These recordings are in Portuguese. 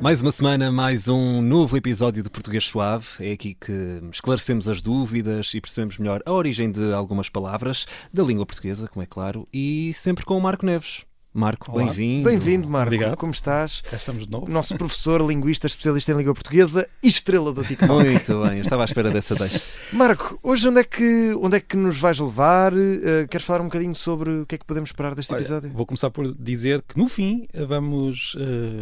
Mais uma semana, mais um novo episódio de Português Suave. É aqui que esclarecemos as dúvidas e percebemos melhor a origem de algumas palavras da língua portuguesa, como é claro, e sempre com o Marco Neves. Marco, olá. Bem-vindo. Bem-vindo, Marco. Obrigado. Como estás? Cá estamos de novo. Nosso professor, linguista, especialista em língua portuguesa e estrela do TikTok. Muito bem, eu estava à espera dessa deixa. Marco, hoje onde é que nos vais levar? Queres falar um bocadinho sobre o que é que podemos esperar deste episódio? Vou começar por dizer que no fim vamos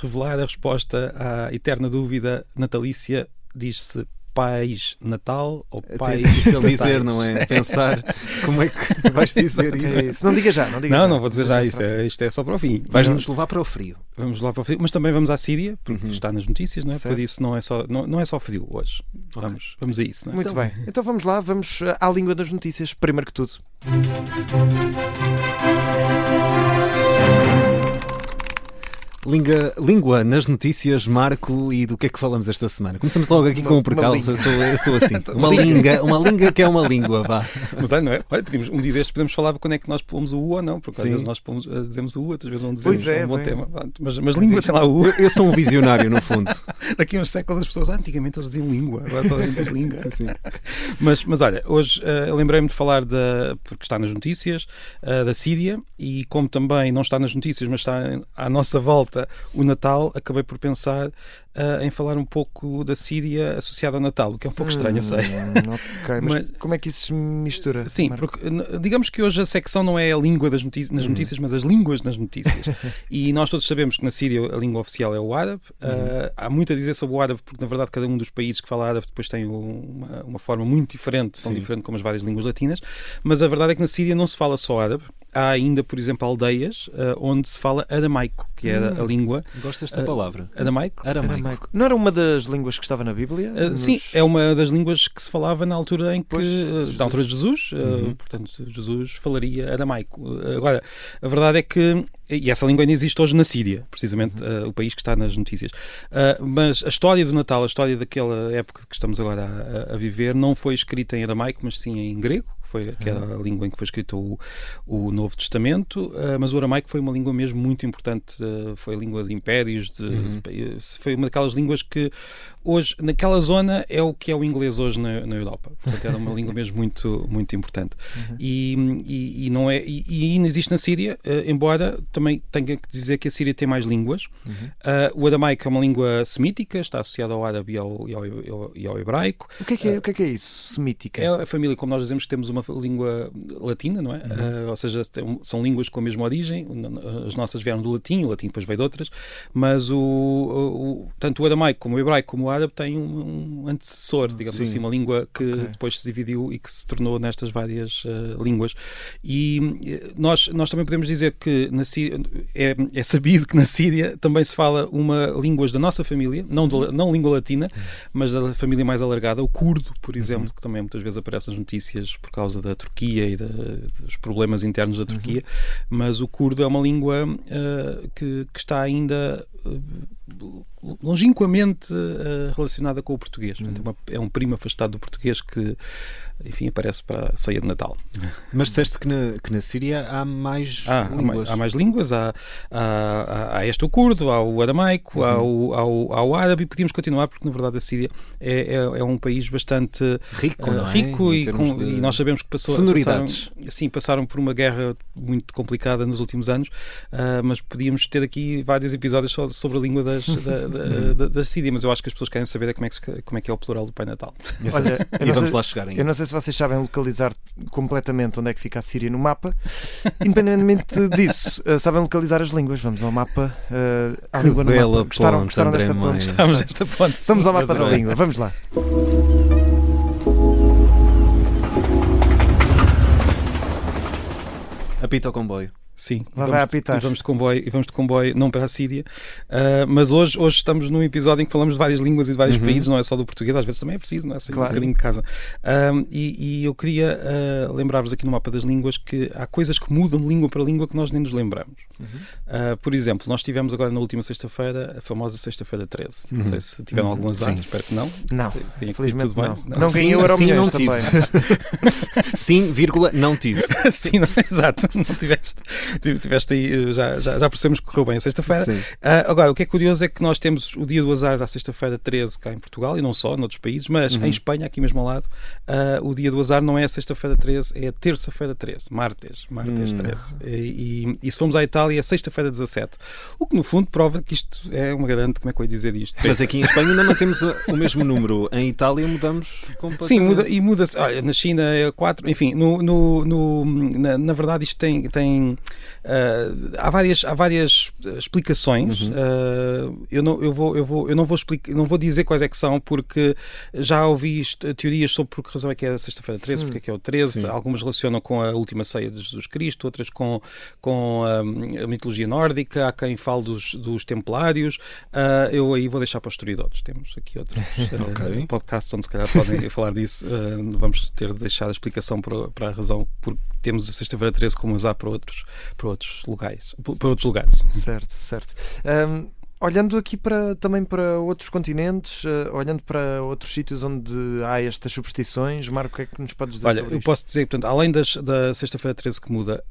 revelar a resposta à eterna dúvida natalícia. Diz-se Pais Natal ou Pais É difícil Natais? dizer, não é? Pensar como é que vais dizer isso. É isso. Não diga já. Não vou dizer já. Isto é só para o fim. Vais-nos levar para o frio. Vamos lá para o frio, mas também vamos à Síria, porque está nas notícias, não é? Certo. Por isso não é só frio hoje. Ok. Vamos a isso, não é? Muito bem. Então vamos lá, vamos à língua das notícias, primeiro que tudo. Língua nas notícias, Marco, e do que é que falamos esta semana? Começamos logo aqui com um precalço, eu sou assim. Uma língua que é uma língua, vá. Mas olha, não é? Olha, um dia destes podemos falar quando é que nós pomos o U ou não, porque às Sim. vezes nós dizemos o U, outras vezes não dizemos. Pois é, um bom bem. tema. Mas língua tem lá o U. Eu sou um visionário, no fundo. Daqui a uns séculos as pessoas, antigamente eles diziam língua, agora toda a gente diz língua. Mas olha, hoje lembrei-me de falar, porque está nas notícias, da Síria, e como também não está nas notícias, mas está à nossa volta o Natal, acabei por pensar em falar um pouco da Síria associada ao Natal, o que é um pouco estranho, eu sei. Ok, mas como é que isso se mistura? Sim, Marco? porque digamos que hoje a secção não é a língua nas notícias, mas as línguas nas notícias. E nós todos sabemos que na Síria a língua oficial é o árabe. Há muito a dizer sobre o árabe, porque na verdade cada um dos países que fala árabe depois tem uma forma muito diferente, tão diferente como as várias línguas latinas. Mas a verdade é que na Síria não se fala só árabe. Há ainda, por exemplo, aldeias onde se fala aramaico, que era a língua. Gosto desta palavra. Aramaico? Aramaico. Não era uma das línguas que estava na Bíblia? Sim, é uma das línguas que se falava na altura em que, Pois, na altura de Jesus, portanto, Jesus falaria aramaico. Agora, a verdade é que, e essa língua ainda existe hoje na Síria, precisamente, o país que está nas notícias. Mas a história do Natal, a história daquela época que estamos agora a viver, não foi escrita em aramaico, mas sim em grego. Que era a língua em que foi escrito o Novo Testamento, mas o aramaico foi uma língua mesmo muito importante, foi a língua de impérios, foi uma daquelas línguas que hoje, naquela zona, é o que é o inglês hoje na Europa. Portanto, era uma língua mesmo muito, muito importante. E ainda existe na Síria, embora também tenha que dizer que a Síria tem mais línguas. O aramaico é uma língua semítica, está associada ao árabe e ao hebraico. O que é isso? Semítica? É a família, como nós dizemos, que temos uma língua latina, não é? Ou seja, são línguas com a mesma origem. As nossas vieram do latim, o latim depois veio de outras, mas tanto o aramaico como o hebraico como o árabe têm um antecessor, digamos assim, uma língua que depois se dividiu e que se tornou nestas várias línguas. E nós também podemos dizer que na Síria, é sabido que na Síria também se fala uma língua da nossa família, não língua latina, mas da família mais alargada, o curdo, por exemplo, que também muitas vezes aparece nas notícias por causa da Turquia e dos problemas internos da Turquia, mas o curdo é uma língua que está ainda longínquamente relacionada com o português. Portanto, é um primo afastado do português que, enfim, aparece para a ceia de Natal. Mas disseste que na Síria há mais línguas. Há mais línguas, há este o curdo, há o aramaico, há o árabe, e podíamos continuar porque na verdade a Síria é um país bastante rico, não é? rico e nós sabemos que passaram por uma guerra muito complicada nos últimos anos, mas podíamos ter aqui vários episódios só sobre a língua da Síria, mas eu acho que as pessoas querem saber como é que é o plural do Pai Natal. Olha, e vamos lá chegar ainda. Eu não sei se vocês sabem localizar completamente onde é que fica a Síria no mapa. Independentemente disso, sabem localizar as línguas. Vamos ao mapa. À língua no mapa. Gostaram desta ponte? Gostamos desta ponte. Vamos ao mapa da língua. Vamos lá. Apita o comboio. Sim, vai apitar. E vamos de comboio não para a Síria, mas hoje estamos num episódio em que falamos de várias línguas e de vários países, não é só do português, às vezes também é preciso, não é? Sair um bocadinho de casa. E eu queria lembrar-vos aqui no mapa das línguas que há coisas que mudam de língua para língua que nós nem nos lembramos. Por exemplo, nós tivemos agora na última sexta-feira a famosa Sexta-feira 13. Não sei se tiveram algum azar, espero que não. Não, infelizmente não ganhei o Euromilhões também. Sim, vírgula, não tive. Sim, exato, não tiveste. tiveste aí, já percebemos que correu bem a sexta-feira. Agora, o que é curioso é que nós temos o dia do azar da sexta-feira 13 cá em Portugal, e não só, noutros países, mas em Espanha, aqui mesmo ao lado, o dia do azar não é a sexta-feira 13, é a terça-feira 13, martes 13. E se formos à Itália, é sexta-feira 17. O que no fundo prova que isto é uma grande, como é que eu ia dizer isto? Mas aqui em Espanha ainda mantemos o mesmo número, em Itália mudamos completamente. Sim, muda-se. Olha, na China é 4, enfim, na verdade isto tem há várias explicações. Eu não vou dizer quais é que são, porque já ouvi teorias sobre por que razão é que é a sexta-feira 13, porque é que é o 13. Algumas relacionam com a última ceia de Jesus Cristo, outras com a mitologia nórdica, há quem fale dos templários. Eu aí vou deixar para os historiadores. Temos aqui outros podcasts onde se calhar podem falar disso. Vamos ter de deixar a explicação para a razão porque temos a sexta-feira 13 como azar para outros lugares. Certo. Olhando aqui também para outros continentes, olhando para outros sítios onde há estas superstições, Marco, o que é que nos podes dizer sobre isto? Eu posso dizer, portanto, além da sexta-feira 13 que muda,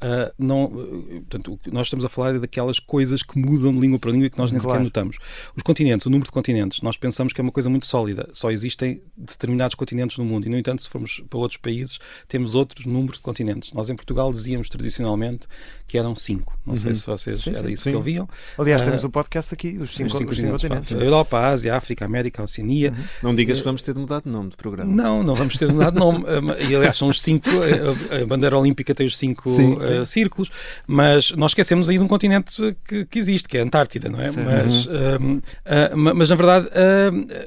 portanto, o que nós estamos a falar é daquelas coisas que mudam de língua para língua e que nós nem sequer notamos. Os continentes, o número de continentes, nós pensamos que é uma coisa muito sólida. Só existem determinados continentes no mundo e, no entanto, se formos para outros países, temos outros números de continentes. Nós em Portugal dizíamos tradicionalmente que eram 5. Não sei se vocês que ouviam. Aliás, temos um podcast aqui, os cinco continentes. Europa, a Ásia, a África, a América, a Oceania. Não digas que vamos ter de mudar de nome de programa. Não vamos ter de mudar de nome. E aliás, são os 5. A bandeira olímpica tem os 5 círculos, mas nós esquecemos aí de um continente que existe, que é a Antártida, não é? Mas na verdade,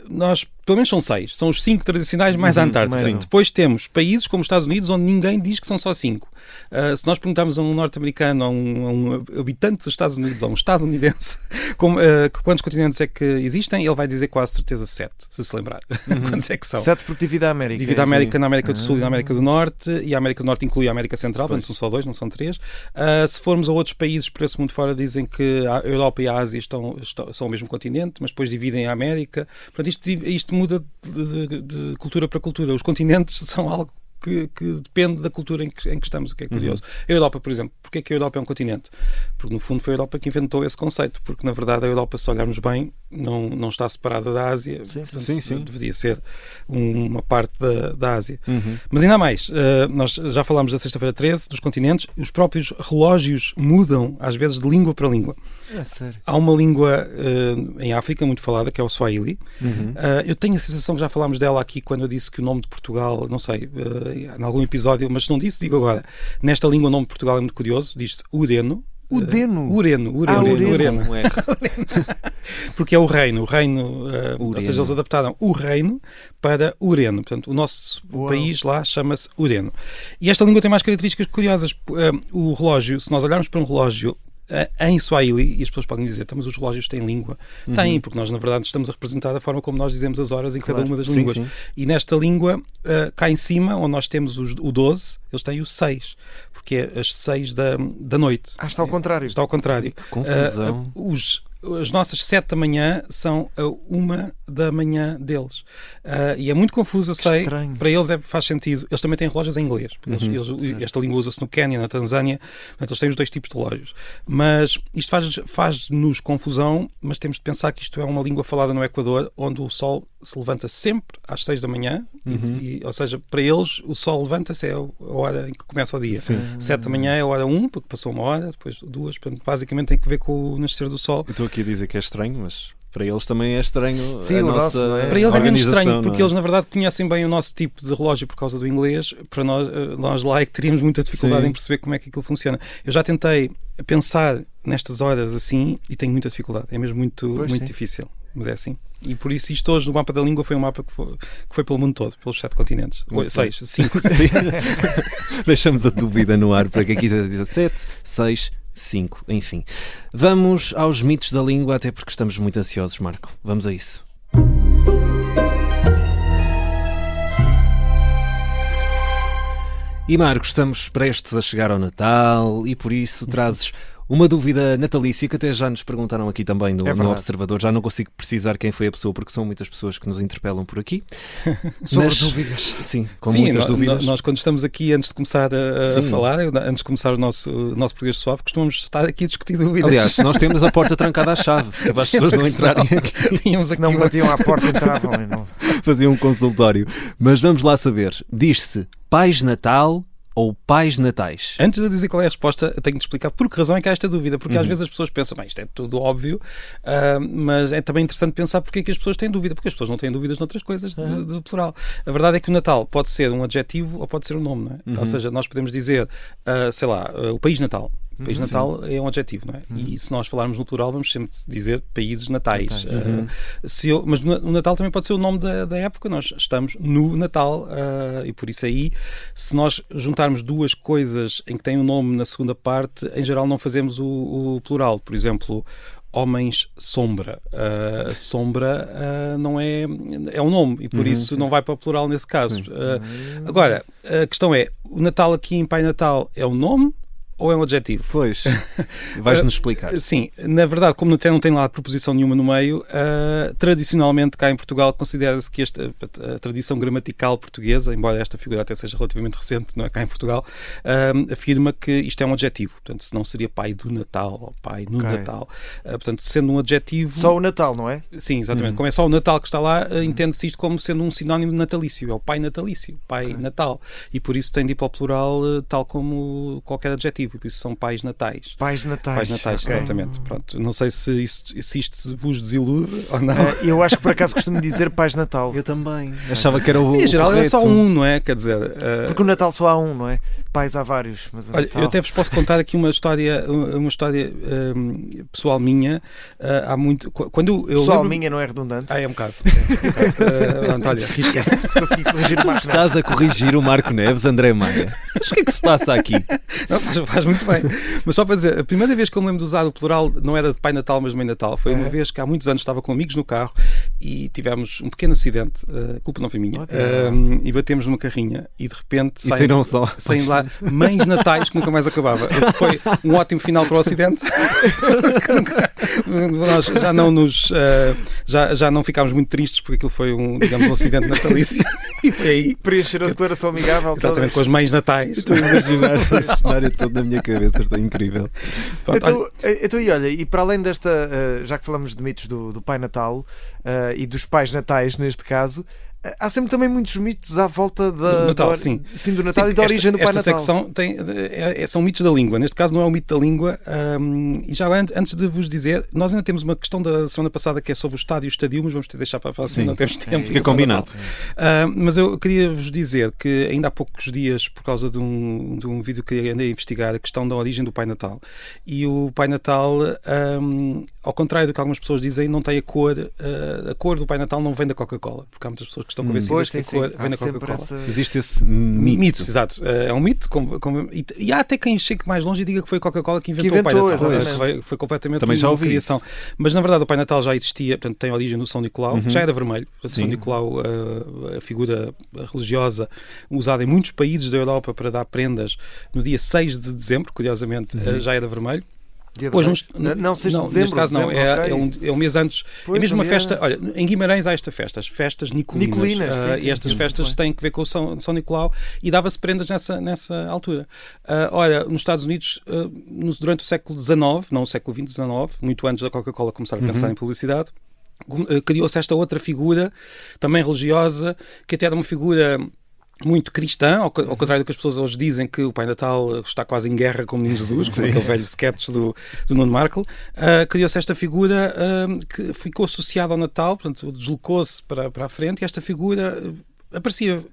nós, pelo menos são 6. São os 5 tradicionais mais a Antártida. Depois temos países como os Estados Unidos, onde ninguém diz que são só 5. Se nós perguntarmos a um norte-americano, a um habitante dos Estados Unidos, a um estadunidense, quantos continentes é que existem, ele vai dizer quase certeza 7, se lembrar. Quantos é que são? 7 porque divide a América. Divide a América na América do Sul e na América do Norte, e a América do Norte inclui a América Central, portanto são só 2, não são 3. Se formos a outros países por esse mundo fora, dizem que a Europa e a Ásia são o mesmo continente, mas depois dividem a América. Portanto, isto muda de cultura para cultura. Os continentes são algo que depende da cultura em que estamos, o que é curioso. A Europa, por exemplo, porque é que a Europa é um continente? Porque no fundo foi a Europa que inventou esse conceito, porque na verdade a Europa, se olharmos bem, não está separada da Ásia. Sim. Deveria ser uma parte da Ásia. Mas ainda há mais. Nós já falámos da sexta-feira 13, dos continentes. Os próprios relógios mudam, às vezes, de língua para língua. É sério? Há uma língua em África muito falada, que é o Swahili. Eu tenho a sensação que já falámos dela aqui quando eu disse que o nome de Portugal, não sei, em algum episódio, mas se não disse, digo agora. Nesta língua o nome de Portugal é muito curioso. Diz-se Ureno. Ureno. Porque é o reino. Ou seja, eles adaptaram o reino para Ureno. Portanto, o nosso país lá chama-se Ureno. E esta língua tem mais características curiosas. O relógio, se nós olharmos para um relógio em Swahili, e as pessoas podem dizer, mas os relógios têm língua. Têm, porque nós na verdade estamos a representar a forma como nós dizemos as horas em cada uma das línguas. E nesta língua, cá em cima, onde nós temos o 12, eles têm o 6, porque é as 6 da noite. Está ao contrário. Está ao contrário. Que confusão. As nossas 7 da manhã são a 1 da manhã deles. E é muito confuso, eu sei. Estranho. Para eles faz sentido. Eles também têm relógios em inglês. Esta língua usa-se no Quênia, na Tanzânia. Portanto, eles têm os 2 tipos de relógios. Mas isto faz-nos confusão, mas temos de pensar que isto é uma língua falada no Equador, onde o sol se levanta sempre às 6 da manhã. Ou seja, para eles, o sol levanta-se é a hora em que começa o dia. 7 da manhã é a hora 1, porque passou 1 hora, depois 2. Portanto, basicamente tem que ver com o nascer do sol. Eu estou aqui a dizer que é estranho, mas para eles também é estranho. Sim, Para eles é menos estranho, porque eles na verdade conhecem bem o nosso tipo de relógio por causa do inglês. Para nós lá é que teríamos muita dificuldade em perceber como é que aquilo funciona. Eu já tentei pensar nestas horas assim e tenho muita dificuldade. É mesmo muito difícil, mas é assim. E por isso isto hoje no mapa da língua foi um mapa que foi pelo mundo todo, pelos 7 continentes. 5. Deixamos a dúvida no ar para quem quiser dizer 7, 6, 5, enfim. Vamos aos mitos da língua, até porque estamos muito ansiosos, Marco. Vamos a isso. E Marco, estamos prestes a chegar ao Natal e por isso trazes Uma dúvida natalícia que até já nos perguntaram aqui também no Observador. Já não consigo precisar quem foi a pessoa, porque são muitas pessoas que nos interpelam por aqui. Sobre dúvidas. Sim, com muitas dúvidas. Nós, quando estamos aqui, antes de começar a falar, antes de começar o nosso português suave, costumamos estar aqui a discutir dúvidas. Aliás, nós temos a porta trancada à chave, para as pessoas não entrarem aqui. Se não batiam à porta, entravam. Não. Faziam um consultório. Mas vamos lá saber. Diz-se Pais Natal ou Pais Natais? Antes de dizer qual é a resposta, eu tenho de explicar por que razão é que há esta dúvida, porque às vezes as pessoas pensam, bem, isto é tudo óbvio, mas é também interessante pensar porque é que as pessoas têm dúvida, porque as pessoas não têm dúvidas noutras coisas de plural. A verdade é que o Natal pode ser um adjetivo ou pode ser um nome, não é? Ou seja, nós podemos dizer, sei lá, o País Natal. O País Natal é um adjetivo, não é? E se nós falarmos no plural, vamos sempre dizer países natais. Mas o Natal também pode ser o nome da época, nós estamos no Natal, e por isso aí, se nós juntarmos duas coisas em que tem um nome na segunda parte, em geral não fazemos o plural. Por exemplo, Homens Sombra. Sombra não é um nome e por isso não vai para o plural nesse caso. Agora, a questão é, o Natal aqui em Pai Natal é um nome ou é um adjetivo? Pois, vais-nos explicar. Sim, na verdade, como até não tem lá preposição nenhuma no meio, tradicionalmente cá em Portugal considera-se que a tradição gramatical portuguesa, embora esta figura até seja relativamente recente, não é, cá em Portugal, afirma que isto é um adjetivo. Portanto, se não seria pai do Natal ou pai no Natal. Portanto, sendo um adjetivo... Só o Natal, não é? Sim, exatamente. Como é só o Natal que está lá, entende-se isto como sendo um sinónimo de natalício. É o pai natalício, pai Natal. E por isso tem de ir para o plural tal como qualquer adjetivo. E por isso são pais natais. Pais natais, exatamente. Pronto. Não sei se isto vos desilude ou não. Eu acho que por acaso costumo dizer pais Natal. Eu também. Achava que era o em geral correto. É só um, não é? Quer dizer... Porque o Natal só há um, não é? Pais há vários. Mas o Olha, Natal... eu até vos posso contar aqui uma história pessoal minha. Há muito... Quando eu pessoal lembro... minha não é redundante? É um bocado. António, arrisca-se. Consegui corrigir o Marco Estás a corrigir o Marco Neves, André Maia. Mas o que é que se passa aqui? Não, faz muito bem. Mas só para dizer, a primeira vez que eu me lembro de usar o plural não era de Pai Natal, mas de Mãe Natal. Foi uma vez que há muitos anos estava com amigos no carro e tivemos um pequeno acidente, a culpa não foi minha, e batemos numa carrinha e de repente saem lá Mães Natais que nunca mais acabava. Foi um ótimo final para o acidente. Nós já não ficámos muito tristes porque aquilo foi um acidente natalício. E foi aí preencher a declaração amigável. Exatamente, com as Mães Natais. Estou a imaginar esse cenário todo na minha cabeça, está incrível. Então, e olha, e para além desta, já que falamos de mitos do Pai Natal e dos pais natais neste caso, há sempre também muitos mitos à volta do Natal e da origem do Pai Natal. Esta secção são mitos da língua. Neste caso não é um mito da língua. E já antes de vos dizer, nós ainda temos uma questão da semana passada que é sobre o estádio e o estadio, mas vamos ter de deixar para a próxima, não temos tempo. Fica combinado. Mas eu queria vos dizer que ainda há poucos dias, por causa de um vídeo que andei a investigar, a questão da origem do Pai Natal. E o Pai Natal, ao contrário do que algumas pessoas dizem, não tem a cor do Pai Natal não vem da Coca-Cola, porque há muitas pessoas que estão convencidas que a cor vem da Coca-Cola. Existe esse mito. Exato. É um mito. E há até quem chegue mais longe e diga que foi a Coca-Cola que inventou o Pai Natal. Foi completamente uma criação. Mas na verdade o Pai Natal já existia, portanto tem origem no São Nicolau, que já era vermelho. São Nicolau, a figura religiosa usada em muitos países da Europa para dar prendas no dia 6 de dezembro, curiosamente, já era vermelho. Pois, não, 6 de dezembro. Neste caso não, okay. é um mês antes. É mesmo uma festa. Olha, em Guimarães há esta festa, as festas nicolinas. Sim, e estas festas têm que ver com o São Nicolau e dava-se prendas nessa altura. Olha, nos Estados Unidos, durante o século XIX, não o século XX, XIX, muito antes da Coca-Cola começar a pensar em publicidade, criou-se esta outra figura, também religiosa, que até era uma figura muito cristã, ao contrário do que as pessoas hoje dizem, que o Pai Natal está quase em guerra com o Menino Jesus, como aquele velho sketch do Nuno Markle. Criou-se esta figura que ficou associada ao Natal, portanto deslocou-se para a frente, e esta figura aparecia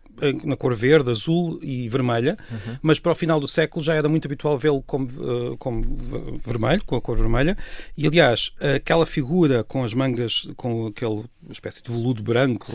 na cor verde, azul e vermelha, mas para o final do século já era muito habitual vê-lo como vermelho, com a cor vermelha, e aliás, aquela figura com as mangas, com aquele espécie de veludo branco,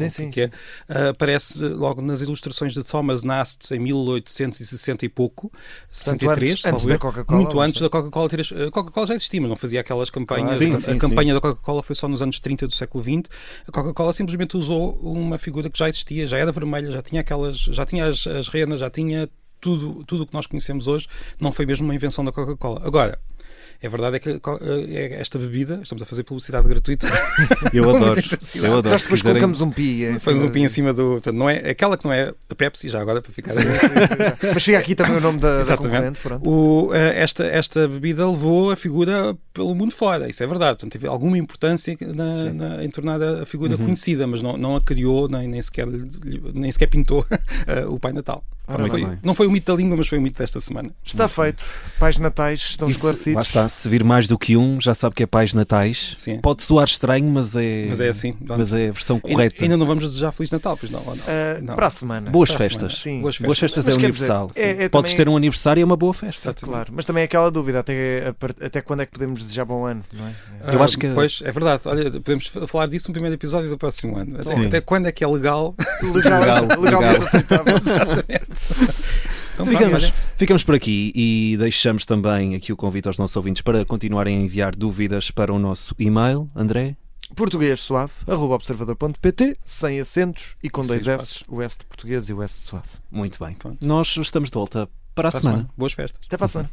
aparece logo nas ilustrações de Thomas Nast em 1860 e pouco, 63, antes da Coca-Cola, muito antes da Coca-Cola ter... A Coca-Cola já existia, mas não fazia aquelas campanhas. A campanha da Coca-Cola foi só nos anos 30 do século XX. A Coca-Cola simplesmente usou uma figura que já existia, já era vermelha, já tinha as renas, já tinha tudo o que nós conhecemos hoje. Não foi mesmo uma invenção da Coca-Cola. Agora, É verdade que esta bebida, estamos a fazer publicidade gratuita. Eu adoro. Nós depois colocamos um pi. Fazemos um pi em cima do... Portanto, não é aquela que não é a Pepsi, já agora, para ficar... Mas fica aqui também o nome da concorrente. Esta bebida levou a figura pelo mundo fora, isso é verdade. Portanto, teve alguma importância em tornar a figura conhecida, mas não a criou, nem sequer pintou o Pai Natal. Não foi o mito da língua, mas foi o mito desta semana. Está feito. Pais Natais estão esclarecidos. Lá está. Se vir mais do que um, já sabe que é Pais Natais. Sim. Pode soar estranho, mas é assim. Mas é a versão correta. Ainda não vamos desejar Feliz Natal, pois não? Não. Para a semana. Boas festas. Sim. Boas festas é universal. Dizer, Podes ter um aniversário e é uma boa festa. Claro. Mas também é aquela dúvida, até quando é que podemos desejar bom ano, não é? Eu acho que... Pois, é verdade. Olha, podemos falar disso no primeiro episódio do próximo ano. Até quando é que é legal? Legalmente aceitável. Exatamente. Então, ficamos por aqui e deixamos também aqui o convite aos nossos ouvintes para continuarem a enviar dúvidas para o nosso e-mail, André. portuguessuave@observador.pt, sem acentos e com 2 S, o S de português e o S de suave. Muito bem. Nós estamos de volta para a semana. Boas festas. Até para a semana.